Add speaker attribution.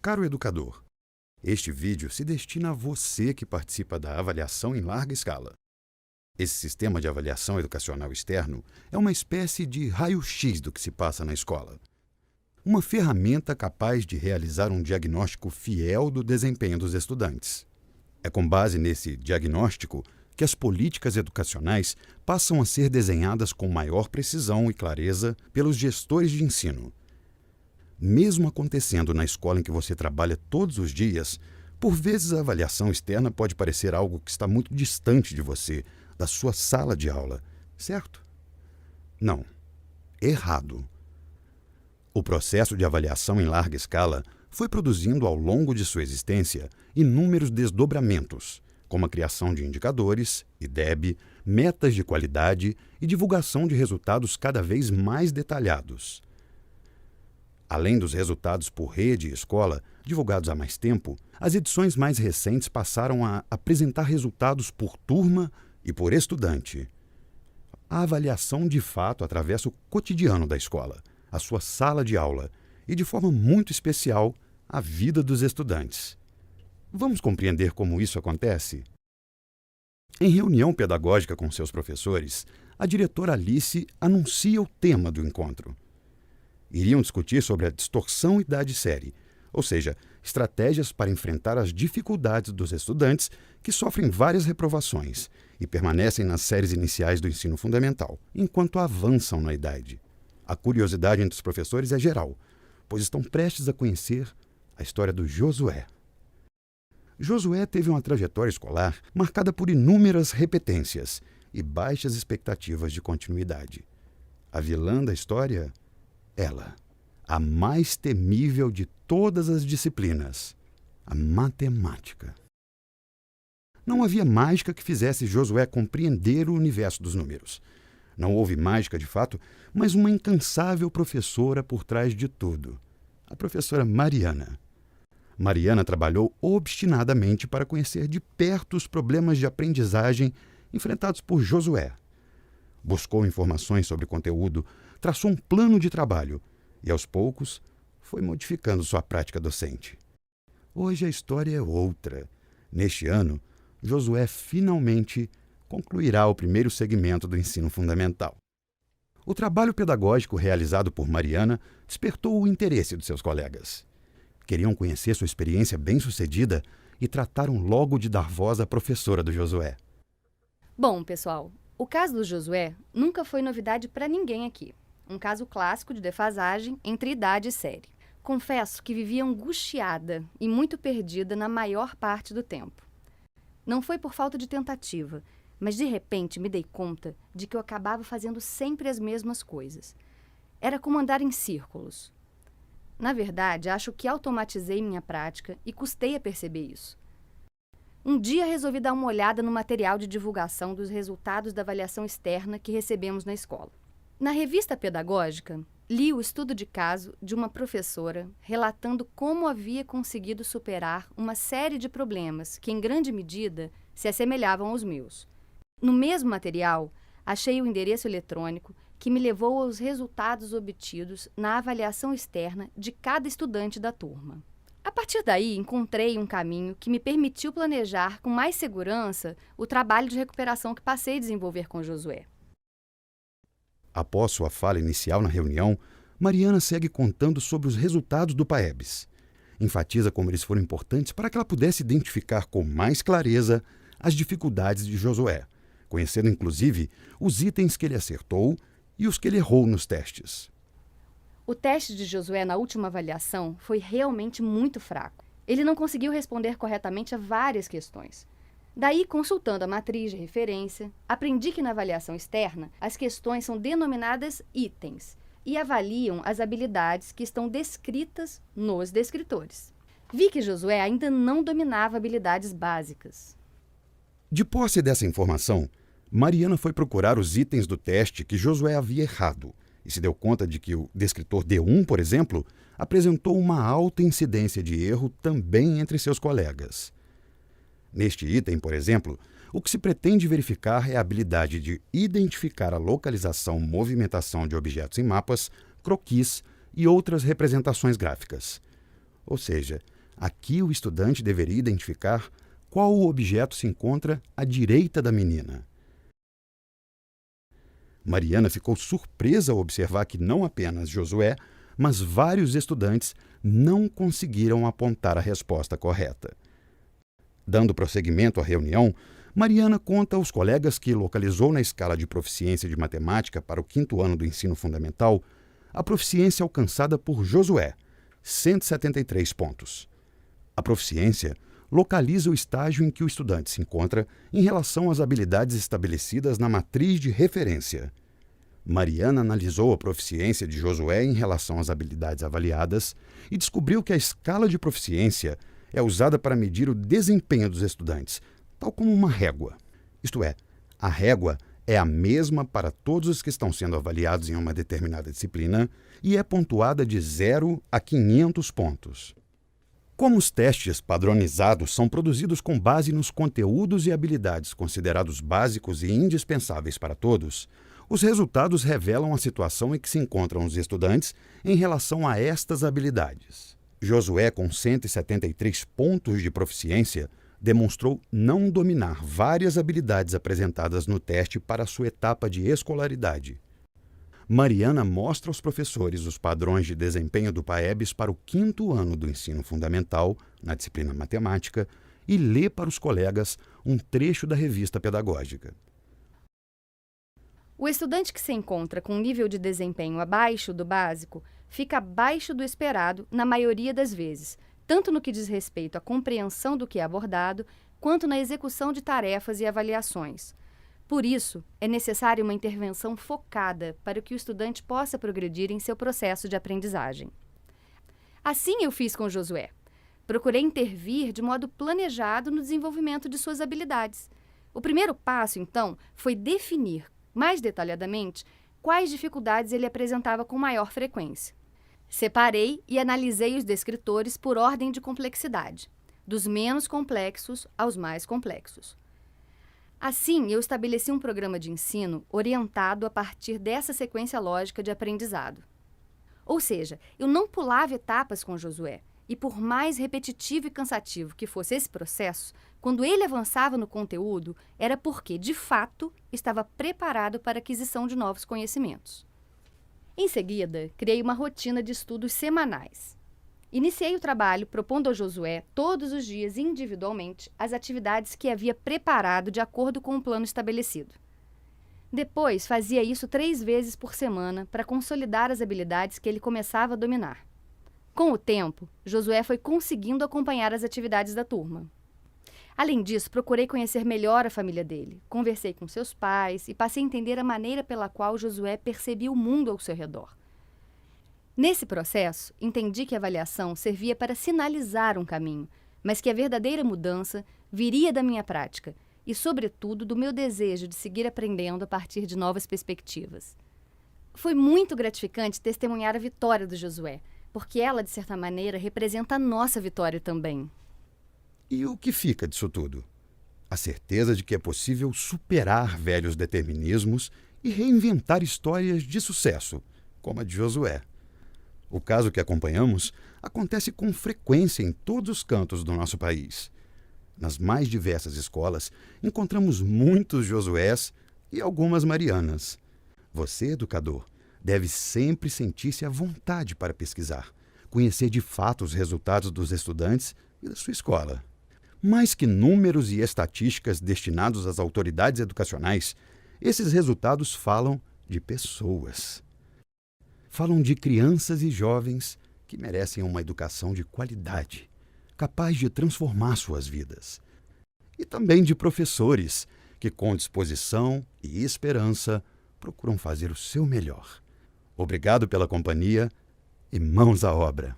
Speaker 1: Caro educador, este vídeo se destina a você que participa da avaliação em larga escala. Esse sistema de avaliação educacional externo é uma espécie de raio-x do que se passa na escola. Uma ferramenta capaz de realizar um diagnóstico fiel do desempenho dos estudantes. É com base nesse diagnóstico que as políticas educacionais passam a ser desenhadas com maior precisão e clareza pelos gestores de ensino. Mesmo acontecendo na escola em que você trabalha todos os dias, por vezes a avaliação externa pode parecer algo que está muito distante de você, da sua sala de aula, certo? Não. Errado. O processo de avaliação em larga escala foi produzindo ao longo de sua existência inúmeros desdobramentos, como a criação de indicadores, IDEB, metas de qualidade e divulgação de resultados cada vez mais detalhados. Além dos resultados por rede e escola, divulgados há mais tempo, as edições mais recentes passaram a apresentar resultados por turma e por estudante. A avaliação, de fato, atravessa o cotidiano da escola, a sua sala de aula e, de forma muito especial, a vida dos estudantes. Vamos compreender como isso acontece? Em reunião pedagógica com seus professores, a diretora Alice anuncia o tema do encontro. Iriam discutir sobre a distorção idade-série, ou seja, estratégias para enfrentar as dificuldades dos estudantes que sofrem várias reprovações e permanecem nas séries iniciais do ensino fundamental, enquanto avançam na idade. A curiosidade entre os professores é geral, pois estão prestes a conhecer a história do Josué. Josué teve uma trajetória escolar marcada por inúmeras repetências e baixas expectativas de continuidade. A vilã da história? Ela, a mais temível de todas as disciplinas, a matemática. Não havia mágica que fizesse Josué compreender o universo dos números. Não houve mágica de fato, mas uma incansável professora por trás de tudo, a professora Mariana. Mariana trabalhou obstinadamente para conhecer de perto os problemas de aprendizagem enfrentados por Josué. Buscou informações sobre o conteúdo, traçou um plano de trabalho e, aos poucos, foi modificando sua prática docente. Hoje a história é outra. Neste ano, Josué finalmente concluirá o primeiro segmento do ensino fundamental. O trabalho pedagógico realizado por Mariana despertou o interesse dos seus colegas. Queriam conhecer sua experiência bem-sucedida e trataram logo de dar voz à professora do Josué.
Speaker 2: Bom, pessoal, o caso do Josué nunca foi novidade para ninguém aqui. Um caso clássico de defasagem entre idade e série. Confesso que vivia angustiada e muito perdida na maior parte do tempo. Não foi por falta de tentativa, mas de repente me dei conta de que eu acabava fazendo sempre as mesmas coisas. Era como andar em círculos. Na verdade, acho que automatizei minha prática e custei a perceber isso. Um dia resolvi dar uma olhada no material de divulgação dos resultados da avaliação externa que recebemos na escola. Na revista pedagógica, li o estudo de caso de uma professora relatando como havia conseguido superar uma série de problemas que, em grande medida, se assemelhavam aos meus. No mesmo material, achei o endereço eletrônico que me levou aos resultados obtidos na avaliação externa de cada estudante da turma. A partir daí, encontrei um caminho que me permitiu planejar com mais segurança o trabalho de recuperação que passei a desenvolver com Josué.
Speaker 1: Após sua fala inicial na reunião, Mariana segue contando sobre os resultados do PAEBS. Enfatiza como eles foram importantes para que ela pudesse identificar com mais clareza as dificuldades de Josué, conhecendo inclusive os itens que ele acertou e os que ele errou nos testes.
Speaker 2: O teste de Josué na última avaliação foi realmente muito fraco. Ele não conseguiu responder corretamente a várias questões. Daí, consultando a matriz de referência, aprendi que na avaliação externa as questões são denominadas itens e avaliam as habilidades que estão descritas nos descritores. Vi que Josué ainda não dominava habilidades básicas.
Speaker 1: De posse dessa informação, Mariana foi procurar os itens do teste que Josué havia errado e se deu conta de que o descritor D1, por exemplo, apresentou uma alta incidência de erro também entre seus colegas. Neste item, por exemplo, o que se pretende verificar é a habilidade de identificar a localização, movimentação de objetos em mapas, croquis e outras representações gráficas. Ou seja, Aqui o estudante deveria identificar qual objeto se encontra à direita da menina. Mariana ficou surpresa ao observar que não apenas Josué, mas vários estudantes não conseguiram apontar a resposta correta. Dando prosseguimento à reunião, Mariana conta aos colegas que localizou na escala de proficiência de matemática para o 5º ano do ensino fundamental a proficiência alcançada por Josué, 173 pontos. A proficiência localiza o estágio em que o estudante se encontra em relação às habilidades estabelecidas na matriz de referência. Mariana analisou a proficiência de Josué em relação às habilidades avaliadas e descobriu que a escala de proficiência é usada para medir o desempenho dos estudantes, tal como uma régua. Isto é, a régua é a mesma para todos os que estão sendo avaliados em uma determinada disciplina e é pontuada de 0 a 500 pontos. Como os testes padronizados são produzidos com base nos conteúdos e habilidades considerados básicos e indispensáveis para todos, os resultados revelam a situação em que se encontram os estudantes em relação a estas habilidades. Josué, com 173 pontos de proficiência, demonstrou não dominar várias habilidades apresentadas no teste para sua etapa de escolaridade. Mariana mostra aos professores os padrões de desempenho do PAEBs para o 5º ano do ensino fundamental, na disciplina matemática, e lê para os colegas um trecho da revista pedagógica.
Speaker 2: O estudante que se encontra com um nível de desempenho abaixo do básico fica abaixo do esperado na maioria das vezes, tanto no que diz respeito à compreensão do que é abordado, quanto na execução de tarefas e avaliações. Por isso, é necessária uma intervenção focada para que o estudante possa progredir em seu processo de aprendizagem. Assim eu fiz com Josué. Procurei intervir de modo planejado no desenvolvimento de suas habilidades. O primeiro passo, então, foi definir, mais detalhadamente, quais dificuldades ele apresentava com maior frequência. Separei e analisei os descritores por ordem de complexidade, dos menos complexos aos mais complexos. Assim, eu estabeleci um programa de ensino orientado a partir dessa sequência lógica de aprendizado. Ou seja, eu não pulava etapas com Josué, e por mais repetitivo e cansativo que fosse esse processo, quando ele avançava no conteúdo, era porque, de fato, estava preparado para a aquisição de novos conhecimentos. Em seguida, criei uma rotina de estudos semanais. Iniciei o trabalho propondo a Josué, todos os dias individualmente, as atividades que havia preparado de acordo com o plano estabelecido. Depois, fazia isso 3 vezes por semana para consolidar as habilidades que ele começava a dominar. Com o tempo, Josué foi conseguindo acompanhar as atividades da turma. Além disso, procurei conhecer melhor a família dele, conversei com seus pais e passei a entender a maneira pela qual Josué percebia o mundo ao seu redor. Nesse processo, entendi que a avaliação servia para sinalizar um caminho, mas que a verdadeira mudança viria da minha prática e, sobretudo, do meu desejo de seguir aprendendo a partir de novas perspectivas. Foi muito gratificante testemunhar a vitória do Josué, porque ela, de certa maneira, representa a nossa vitória também.
Speaker 1: E o que fica disso tudo? A certeza de que é possível superar velhos determinismos e reinventar histórias de sucesso, como a de Josué. O caso que acompanhamos acontece com frequência em todos os cantos do nosso país. Nas mais diversas escolas, encontramos muitos Josués e algumas Marianas. Você, educador, deve sempre sentir-se à vontade para pesquisar, conhecer de fato os resultados dos estudantes e da sua escola. Mais que números e estatísticas destinados às autoridades educacionais, esses resultados falam de pessoas. Falam de crianças e jovens que merecem uma educação de qualidade, capaz de transformar suas vidas. E também de professores que, com disposição e esperança, procuram fazer o seu melhor. Obrigado pela companhia e mãos à obra.